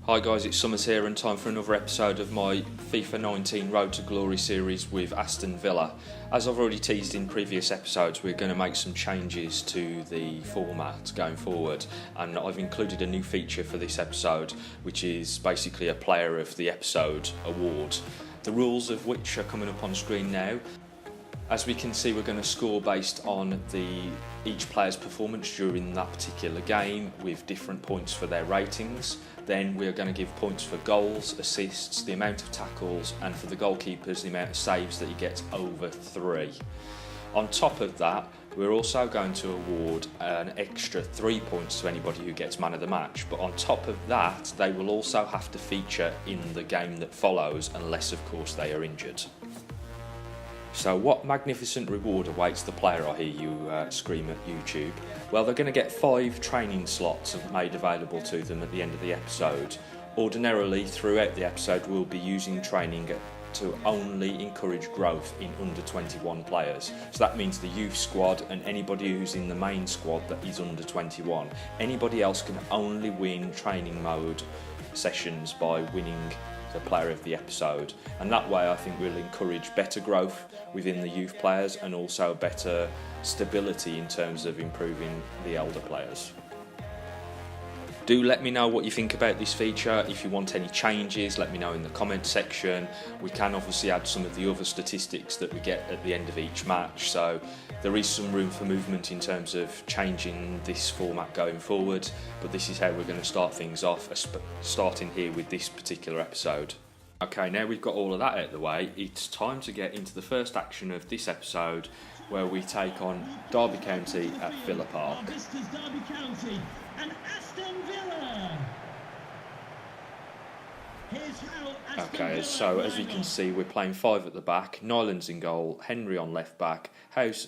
Hi guys, it's Summers here and time for another episode of my FIFA 19 Road to Glory series with Aston Villa. As I've already teased in previous episodes, we're going to make some changes to the format going forward, and I've included a new feature for this episode, which is basically a Player of the Episode award. The rules of which are coming up on screen now. As we can see, we're going to score based on each player's performance during that particular game with different points for their ratings. Then we are going to give points for goals, assists, the amount of tackles, and for the goalkeepers, the amount of saves that he gets over 3. On top of that, we're also going to award an extra 3 points to anybody who gets man of the match. But on top of that, they will also have to feature in the game that follows, unless of course they are injured. So what magnificent reward awaits the player, I hear you scream at YouTube? Well, they're going to get 5 training slots made available to them at the end of the episode. Ordinarily, throughout the episode, we'll be using training to only encourage growth in under 21 players. So that means the youth squad and anybody who's in the main squad that is under 21. Anybody else can only win training mode sessions by winning the player of the episode, and that way I think we'll encourage better growth within the youth players and also better stability in terms of improving the elder players. Do let me know what you think about this feature. If you want any changes, let me know in the comment section. We can obviously add some of the other statistics that we get at the end of each match, so there is some room for movement in terms of changing this format going forward, but this is how we're going to start things off, starting here with this particular episode. Okay, now we've got all of that out of the way, it's time to get into the first action of this episode, where we take on Derby County at Villa Park. Visitors Derby County and Aston Villa. Here's how Aston Villa so as you can see, we're playing 5 at the back. Nyland's in goal, Henry on left back, House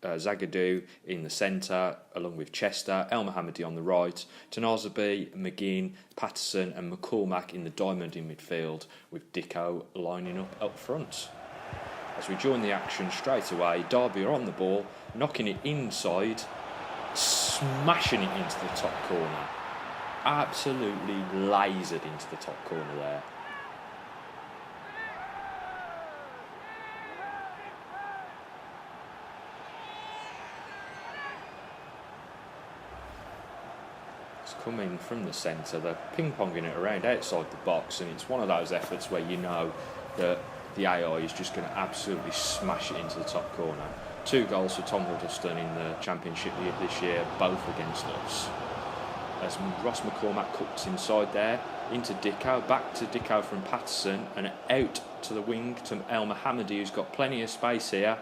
Zagadou in the centre, along with Chester, El Mohammadi on the right, Tanazabi, McGinn, Patterson and McCormack in the diamond in midfield, with Dicko lining up front. As we join the action straight away, Derby are on the ball, knocking it inside, smashing it into the top corner. Absolutely lasered into the top corner there. It's coming from the centre, they're ping-ponging it around outside the box, and it's one of those efforts where you know that the AI is just going to absolutely smash it into the top corner. 2 goals for Tom Huddleston in the Championship this year, both against us. As Ross McCormack cuts inside there, into Dicko, back to Dicko from Patterson, and out to the wing to El Mohammadi, who's got plenty of space here.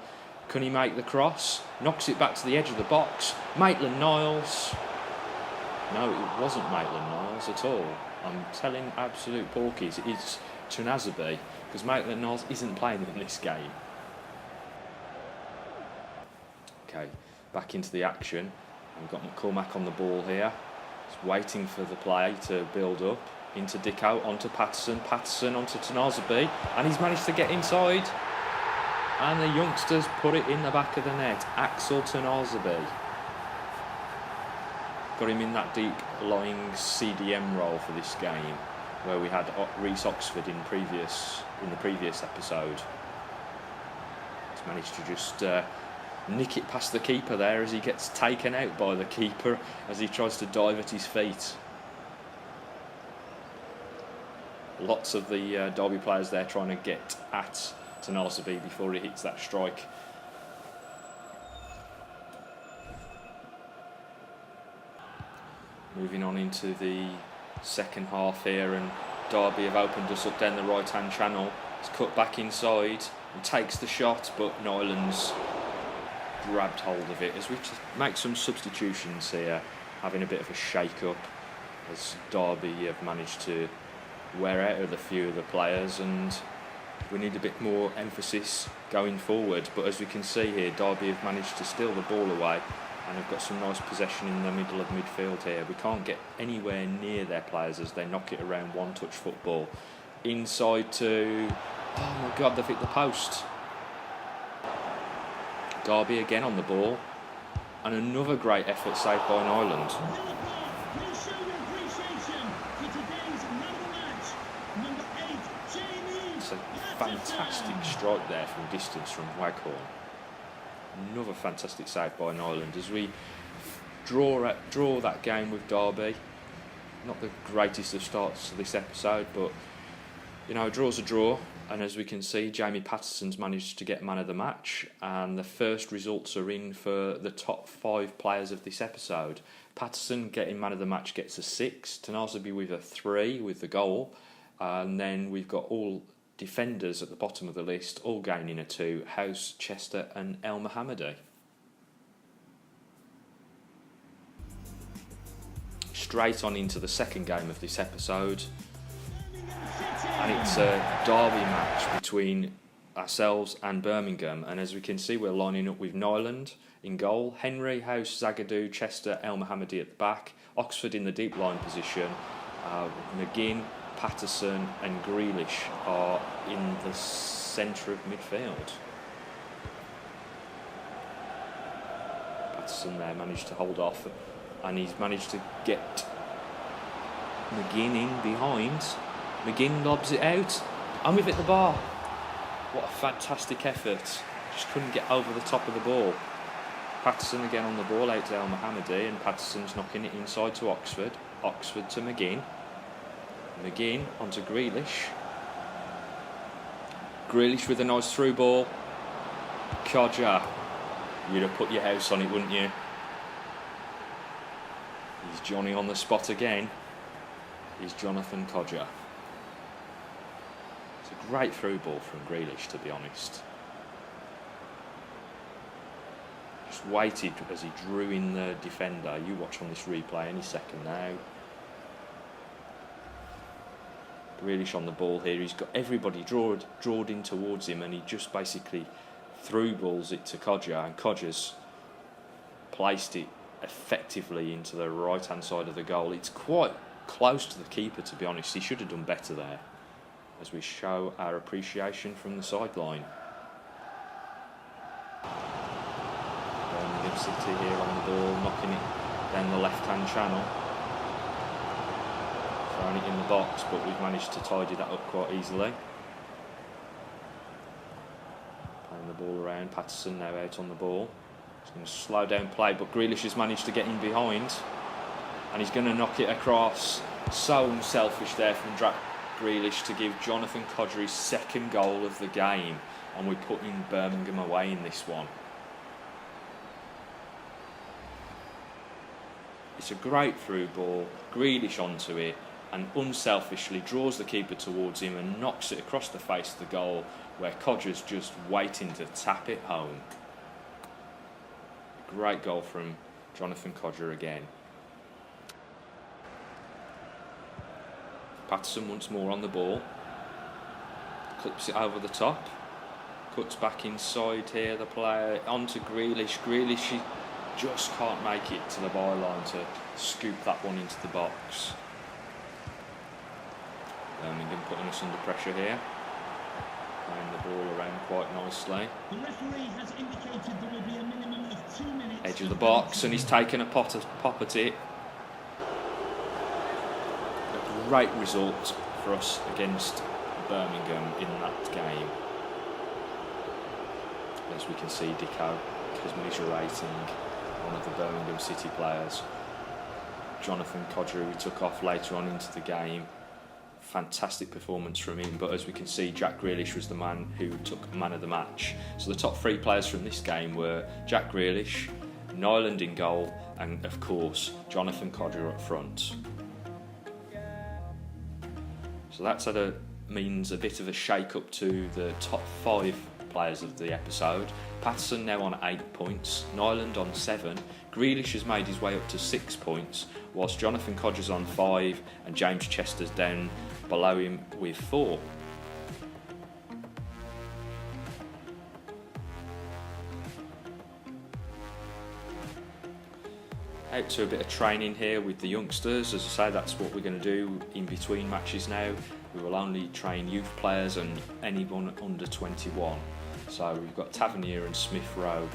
Can he make the cross? Knocks it back to the edge of the box. Maitland-Niles. No, it wasn't Maitland-Niles at all. I'm telling absolute porkies, it's Tunazabi, because Maitland-Niles isn't playing in this game. Okay, back into the action. We've got McCormack on the ball here. He's waiting for the play to build up. Into Dicko, onto Patterson, Patterson onto Tanazabi, and he's managed to get inside. And the youngsters put it in the back of the net. Axel Tanazabi. Got him in that deep lying CDM role for this game, where we had Reece Oxford in the previous episode. He's managed to just nick it past the keeper there as he gets taken out by the keeper as he tries to dive at his feet. Lots of the Derby players there trying to get at Tanazabi before he hits that strike. Moving on into the second half here, and Derby have opened us up down the right hand channel. It's cut back inside and takes the shot, but Nyland's grabbed hold of it as we make some substitutions here, having a bit of a shake up as Derby have managed to wear out of a few of the players, and we need a bit more emphasis going forward. But as we can see here, Derby have managed to steal the ball away and have got some nice possession in the middle of midfield here. We can't get anywhere near their players as they knock it around one-touch football. Inside to... oh my God, they've hit the post. Derby again on the ball. And another great effort saved by Nyland. Villa Park will show your appreciation for today's fantastic strike there from distance from Waghorn. Another fantastic save by Nyland as we draw that game with Derby. Not the greatest of starts to this episode, but a draw's a draw. And as we can see, Jamie Patterson's managed to get man of the match, and the first results are in for the top 5 players of this episode. Patterson getting man of the match gets a 6, Tanazabi with a 3 with the goal, and then we've got all defenders at the bottom of the list, all gaining a 2, House, Chester and El Mohammadi. Straight on into the second game of this episode. And it's a derby match between ourselves and Birmingham. And as we can see, we're lining up with Nyland in goal, Henry, House, Zagadou, Chester, El Mohammadi at the back, Oxford in the deep line position, McGinn, Patterson and Grealish are in the centre of midfield. Patterson there managed to hold off, and he's managed to get McGinn in behind. McGinn lobs it out, and we've hit the bar. What a fantastic effort. Just couldn't get over the top of the ball. Patterson again on the ball, out to El Mohammadi, and Patterson's knocking it inside to Oxford. Oxford to McGinn. McGinn onto Grealish. Grealish with a nice through ball. Kodja. You'd have put your house on it, wouldn't you? He's Johnny on the spot again. He's Jonathan Kodja. It's a great through ball from Grealish, to be honest. Just waited as he drew in the defender. You watch on this replay any second now. Grealish on the ball here. He's got everybody drawed in towards him, and he just basically through balls it to Kodja, and Kodja's placed it effectively into the right hand side of the goal. It's quite close to the keeper, to be honest. He should have done better there, as we show our appreciation from the sideline. Birmingham City here on the ball, knocking it down the left hand channel, throwing it in the box, but we've managed to tidy that up quite easily. Playing the ball around, Patterson now out on the ball. He's going to slow down play, but Grealish has managed to get in behind, and he's going to knock it across. So unselfish there from Jack Grealish to give Jonathan Kodja his second goal of the game, and we're putting Birmingham away in this one. It's a great through ball, Grealish onto it, and unselfishly draws the keeper towards him and knocks it across the face of the goal, where Kodja's just waiting to tap it home. Great goal from Jonathan Kodja again. Patterson once more on the ball, clips it over the top, cuts back inside here, the player onto Grealish. Grealish, he just can't make it to the byline to scoop that one into the box. Birmingham putting us under pressure here, playing the ball around quite nicely. The referee has indicated there will be a minimum of 2 minutes. Edge of the box, and he's taken a pop at it. A great result for us against Birmingham in that game. As we can see, Dicko commiserating one of the Birmingham City players. Jonathan Kodja, who took off later on into the game. Fantastic performance from him, but as we can see, Jack Grealish was the man who took man of the match. So the top 3 players from this game were Jack Grealish, Nyland in goal, and of course Jonathan Kodja up front. So that's means a bit of a shake up to the top 5 players of the episode. Patterson now on 8 points, Nyland on 7, Grealish has made his way up to 6 points, whilst Jonathan Kodja's on 5 and James Chester's down below him with 4. Out to a bit of training here with the youngsters. As I say, that's what we're going to do in between matches now. We will only train youth players and anyone under 21. So we've got Tavernier and Smith Rowe,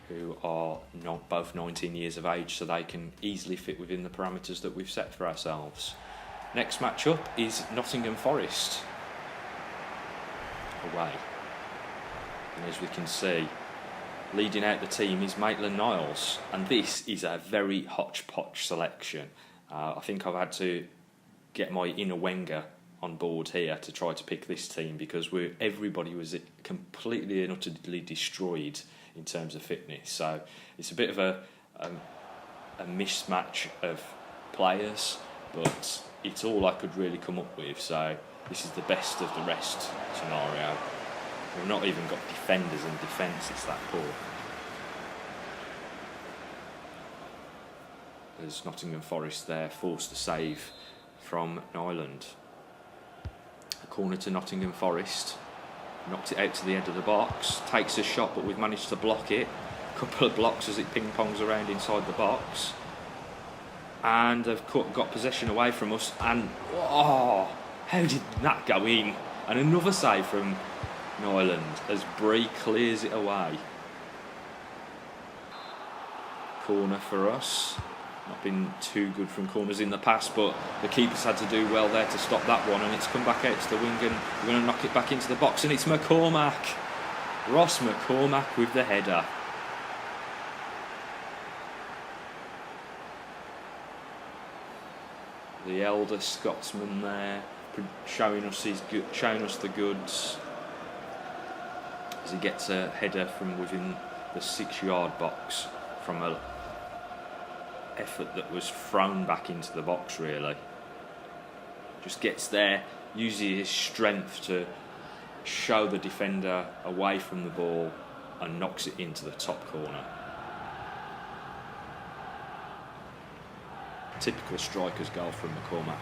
who are not both 19 years of age, so they can easily fit within the parameters that we've set for ourselves. Next match up is Nottingham Forest. away. And as we can see, leading out the team is Maitland-Niles, and this is a very hodgepodge selection. I think I've had to get my inner Wenger on board here to try to pick this team, because everybody was completely and utterly destroyed in terms of fitness. So it's a bit of a mismatch of players, but it's all I could really come up with. So this is the best of the rest scenario. We've not even got defenders in defence, it's that poor. There's Nottingham Forest there, forced to save from Nyland. A corner to Nottingham Forest. Knocked it out to the end of the box. Takes a shot, but we've managed to block it. A couple of blocks as it ping-pongs around inside the box. And they've got possession away from us. And, oh, how did that go in? And another save from Nyland as Bree clears it away. Corner for us. Not been too good from corners in the past, but the keeper's had to do well there to stop that one, and it's come back out to the wing, and we're going to knock it back into the box, and it's McCormack. Ross McCormack with the header. The elder Scotsman there, showing us the goods, as he gets a header from within the 6-yard box from a effort that was thrown back into the box, really. Just gets there, uses his strength to show the defender away from the ball and knocks it into the top corner. Typical striker's goal from McCormack.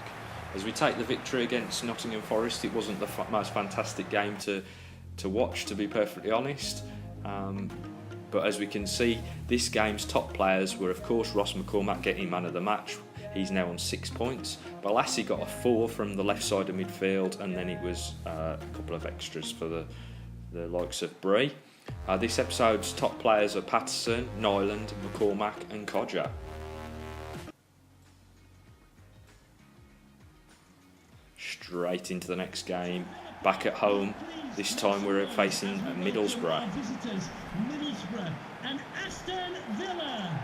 As we take the victory against Nottingham Forest, it wasn't the most fantastic game to watch, to be perfectly honest. But as we can see, this game's top players were, of course, Ross McCormack getting man of the match. He's now on 6 points. Balassi got a 4 from the left side of midfield, and then it was a couple of extras for the likes of Bree. This episode's top players are Patterson, Nyland, McCormack and Codger. Straight into the next game. Back at home, this time we're facing Middlesbrough. Visitors, Middlesbrough and Aston Villa.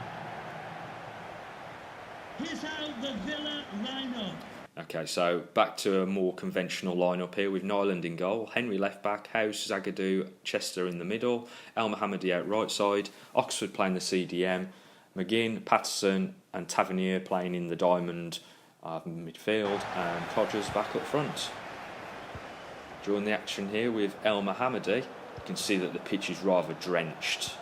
Here's how the Villa line up. Okay, so back to a more conventional lineup here with Nyland in goal, Henry left back, House, Zagadou, Chester in the middle, El Mohammadi out right side, Oxford playing the CDM, McGinn, Patterson and Tavernier playing in the diamond midfield, and Codgers back up front. During the action here with El Mohammadi, you can see that the pitch is rather drenched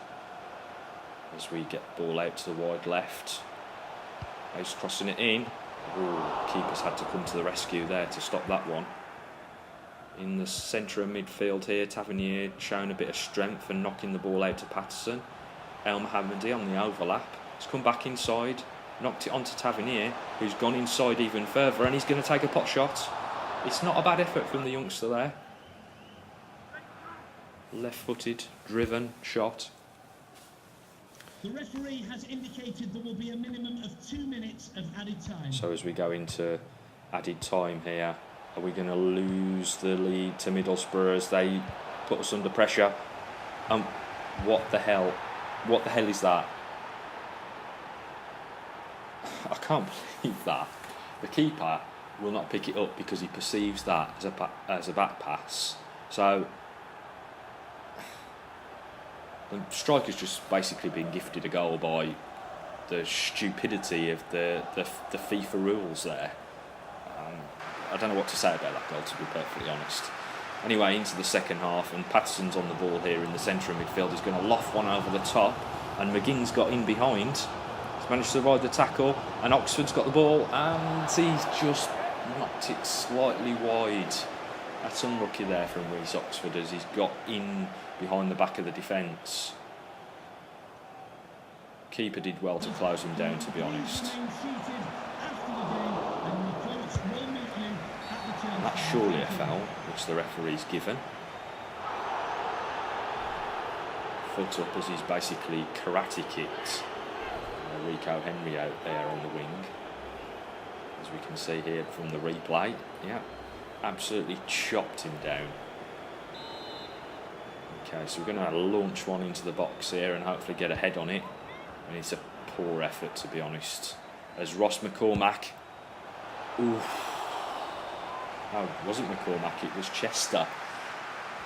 as we get the ball out to the wide left. House crossing it in. Ooh, keeper's had to come to the rescue there to stop that one. In the centre of midfield here, Tavernier showing a bit of strength and knocking the ball out to Patterson. El Mohammadi on the overlap. He's come back inside, knocked it onto Tavernier, who's gone inside even further, and he's going to take a pot shot. It's not a bad effort from the youngster there. Left-footed, driven shot. The referee has indicated there will be a minimum of 2 minutes of added time. So as we go into added time here, are we going to lose the lead to Middlesbrough as they put us under pressure? What the hell? What the hell is that? I can't believe that. The keeper will not pick it up because he perceives that as a back pass. So the striker's just basically been gifted a goal by the stupidity of the FIFA rules there. I don't know what to say about that goal, to be perfectly honest. Anyway, into the second half, and Patterson's on the ball here in the centre of midfield. He's going to loft one over the top, and McGinn's got in behind. He's managed to avoid the tackle, and Oxford's got the ball, and he's just knocked it slightly wide. That's unlucky there from Reece Oxford as he's got in behind the back of the defence. Keeper did well to close him down, to be honest. And that's surely a foul, which the referee's given. Foot up as he's basically karate kicked Rico Henry out there on the wing. As we can see here from the replay, yeah, absolutely chopped him down. Okay, so we're going to launch one into the box here and hopefully get a head on it. And it's a poor effort, to be honest. As Ross McCormack. Ooh. No, it wasn't McCormack, it was Chester.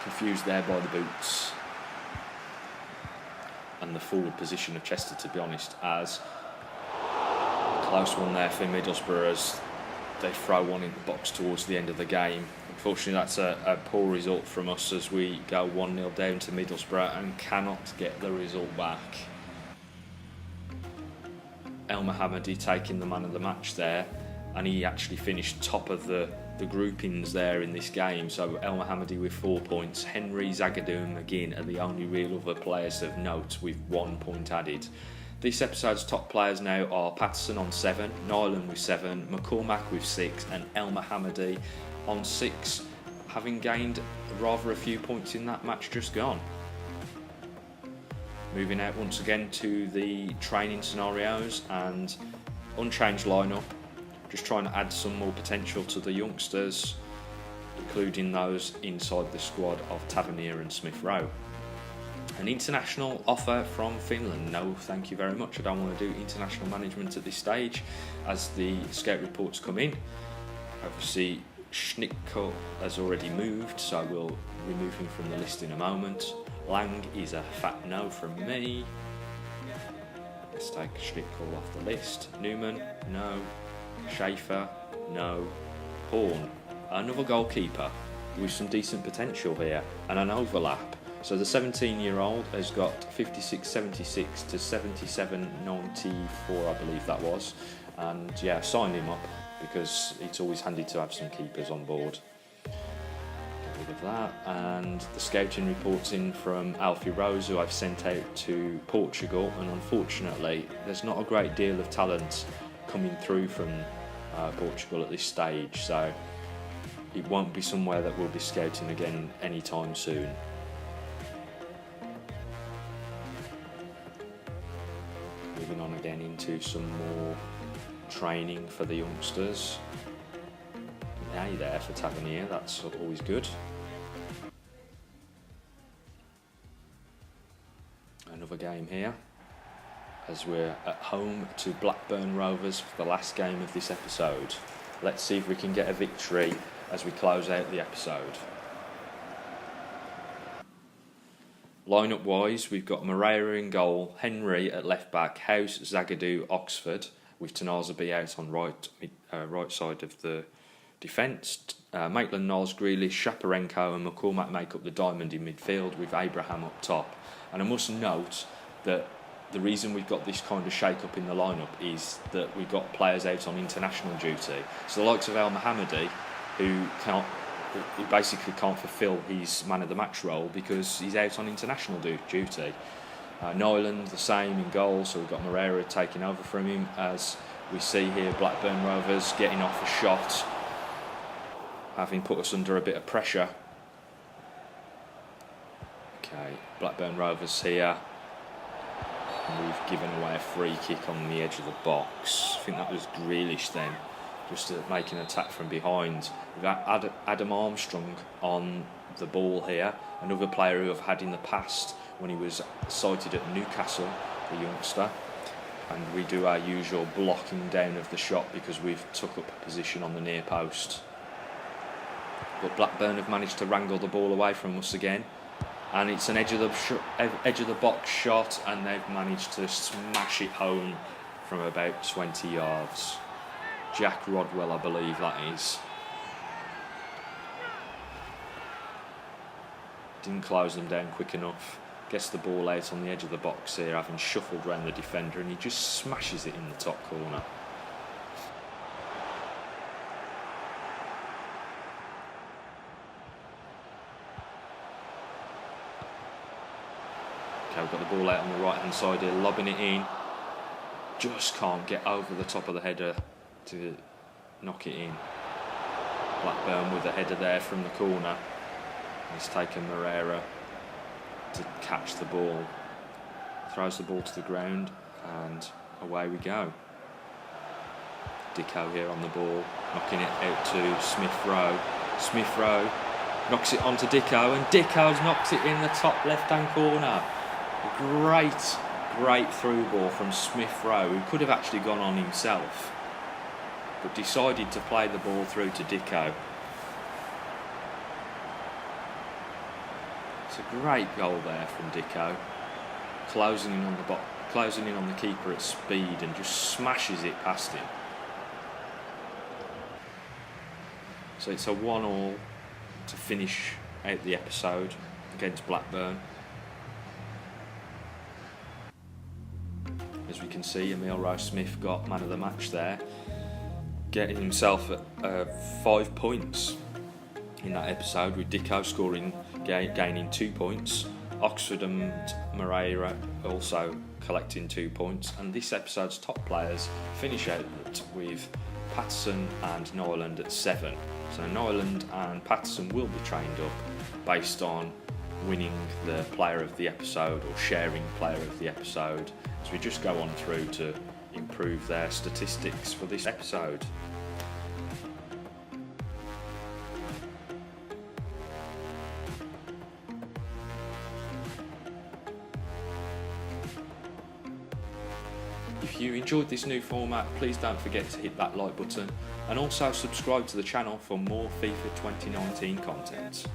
Confused there by the boots. And the forward position of Chester, to be honest, as a close one there for Middlesbrough as they throw one in the box towards the end of the game. Unfortunately, that's a poor result from us as we go 1-0 down to Middlesbrough and cannot get the result back. El Mohammadi taking the man of the match there, and he actually finished top of the groupings there in this game. So El Mohammadi with 4 points. Henry, Zagadou and McGinn are the only real other players of note with 1 point added. This episode's top players now are Patterson on 7, Nyland with 7, McCormack with 6 and El Mohammadi on 6, having gained rather a few points in that match just gone. Moving out once again to the training scenarios and unchanged lineup. Just trying to add some more potential to the youngsters, including those inside the squad of Tavernier and Smith Rowe. An international offer from Finland. No, thank you very much. I don't want to do international management at this stage as the scout reports come in. Obviously, Schnittko has already moved, so we'll remove him from the list in a moment. Lang is a fat no from me. Let's take Schnittko off the list. Newman, no. Schaefer, no. Horn, another goalkeeper with some decent potential here and an overlap. So the 17-year-old has got 56.76 to 77.94, I believe that was. And yeah, sign him up because it's always handy to have some keepers on board. Get rid of that. And the scouting reports in from Alfie Rose, who I've sent out to Portugal. And unfortunately, there's not a great deal of talent coming through from Portugal at this stage. So it won't be somewhere that we'll be scouting again anytime soon. Moving on again into some more training for the youngsters. Now you're there for Tavernier, that's always good. Another game here as we're at home to Blackburn Rovers for the last game of this episode. Let's see if we can get a victory as we close out the episode. Line-up wise, we've got Moreira in goal, Henry at left back, House, Zagadou, Oxford, with Tanazabi out on right side of the defence. Maitland-Niles, Grealish, Shaparenko and McCormack make up the diamond in midfield with Abraham up top. And I must note that the reason we've got this kind of shake-up in the lineup is that we've got players out on international duty. So the likes of El Mohammadi, who basically can't fulfil his man of the match role because he's out on international duty. Nyland the same in goal, so we've got Moreira taking over from him as we see here Blackburn Rovers getting off a shot, having put us under a bit of pressure. Okay, Blackburn Rovers here. And we've given away a free kick on the edge of the box. I think that was Grealish then, just to make an attack from behind. We've got Adam Armstrong on the ball here, another player who I've had in the past when he was sighted at Newcastle, the youngster. And we do our usual blocking down of the shot because we've took up a position on the near post. But Blackburn have managed to wrangle the ball away from us again. And it's an edge of the box shot, and they've managed to smash it home from about 20 yards. Jack Rodwell, I believe that is. Didn't close them down quick enough. Gets the ball out on the edge of the box here, having shuffled around the defender, and he just smashes it in the top corner. Okay, we've got the ball out on the right hand side here, lobbing it in. Just can't get over the top of the header to knock it in. Blackburn with a header there from the corner. It's taken Moreira to catch the ball. Throws the ball to the ground and away we go. Dicko here on the ball, knocking it out to Smith Rowe. Smith Rowe knocks it onto Dicko, and Dicko's knocks it in the top left-hand corner. A great through ball from Smith Rowe, who could have actually gone on himself, but decided to play the ball through to Dicko. It's a great goal there from Dicko, closing in on the keeper at speed and just smashes it past him. So it's a 1-1 to finish out the episode against Blackburn. As we can see, Emile Rowe-Smith got man of the match there, getting himself 5 points in that episode, with Dicko gaining 2 points, Oxford and Moreira also collecting 2 points, and this episode's top players finish out with Patterson and Nyland at 7. So Nyland and Patterson will be trained up based on winning the player of the episode or sharing player of the episode, as we just go on through to improve their statistics for this episode. If you enjoyed this new format, please don't forget to hit that like button and also subscribe to the channel for more FIFA 2019 content.